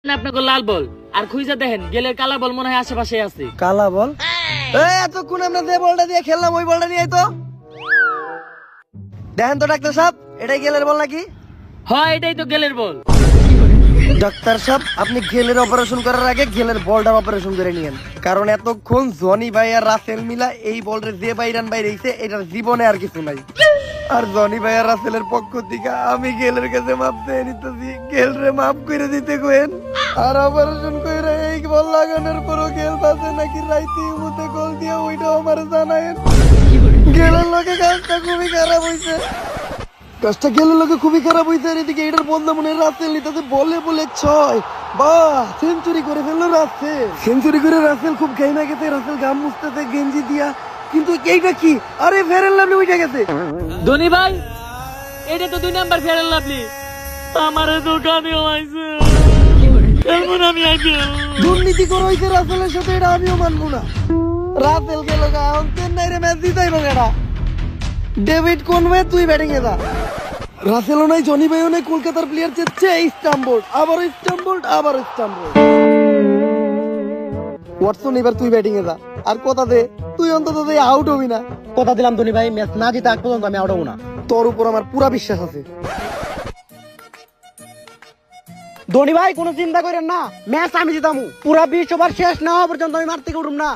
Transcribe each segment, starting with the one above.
আপনাকে লাল বল আর খুঁজে দেখেন গেলের কালা বল মনে হয় আশেপাশে আছে। কালা বল? এতক্ষণ আমরা যে বলটা দিয়ে খেললাম ওই বলটা নিয়ে তো দেখেন তো ডাক্তার সাহেব, এটাই গেলের বল নাকি? হয় এটাই তো গেলের বল। ডাক্তার সাহেব, আপনি গেলের অপারেশন করার আগে গেলের বলটার অপারেশন করে নিয়েন, কারণ এতক্ষণ জনি ভাই আর রাসেল মিলা এই বলরে যে বাইরান বাইরেছে এটার জীবনে আর কিছু নাই। আর জনি ভাই আর রাসেলের পক্ষ থেকে আমি গেলের কাছে মাপ দিয়ে নিতেছি, গেলরে মাপ করে দিতে কইেন। আর অপারেশন করে এই বল লাগানোর পরও গেল বাজে নাকি রাইতে মুতে গোল দিয়ে ওইটাও আমার জানায়েন। গেলের লোকে কাজটা খুবই খারাপ হয়েছে, কাজটা গেলের লোকে খুবই খারাপ হয়েছে। আর এদিকে এটার বন্ধ মনে রাসেল নিতেছে বলে বলে 6 বাহ সেঞ্চুরি করে ফেললো রাসেল। সেঞ্চুরি করে রাসেল খুব ঘাইমা গেছে, রাসেল গাম মুছতেছে গেঞ্জি দিয়া, কিন্তু এইটা কি? আরে ফেরেন লাভলি উঠে গেছে। ধনী ভাই এটা তো 2 নাম্বার ফেরাল লাভলি আমারে দোকানেও আইছে। এমন আমি আইডিয়াল দুর্নীতি করা হয়েছে রাসেলের সাথে, এটা আমিও মানবো না। রাসেল গেল গান চেন্নাই রে ম্যাচ জিতাইব কেডা? ডেভিড কনওয়ে তুই ব্যাটিং এ যা। রাসেলও নাই, জনি ভাইও নাই, কলকাতার প্লেয়ার চেচ্ছে স্টাম্বোল্ড, আবারও স্টাম্বোল্ড, আবারও স্টাম্বোল্ড। ওয়াটসন এবার তুই ব্যাটিং এ যা, আর কথা দে তুই অন্তত আউট হবি না। কথা দিলাম ধনী ভাই, ম্যাচ না জিতে আগ পর্যন্ত আমি আউট হবো না। তোর উপর আমার পুরা বিশ্বাস আছে। ধনী ভাই কোনো চিন্তা করেন না, ম্যাচ আমি জিতামু। পুরা 20 ওভার শেষ না হওয়া পর্যন্ত আমি মার থেকে উঠুম না।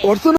ওয়াটসন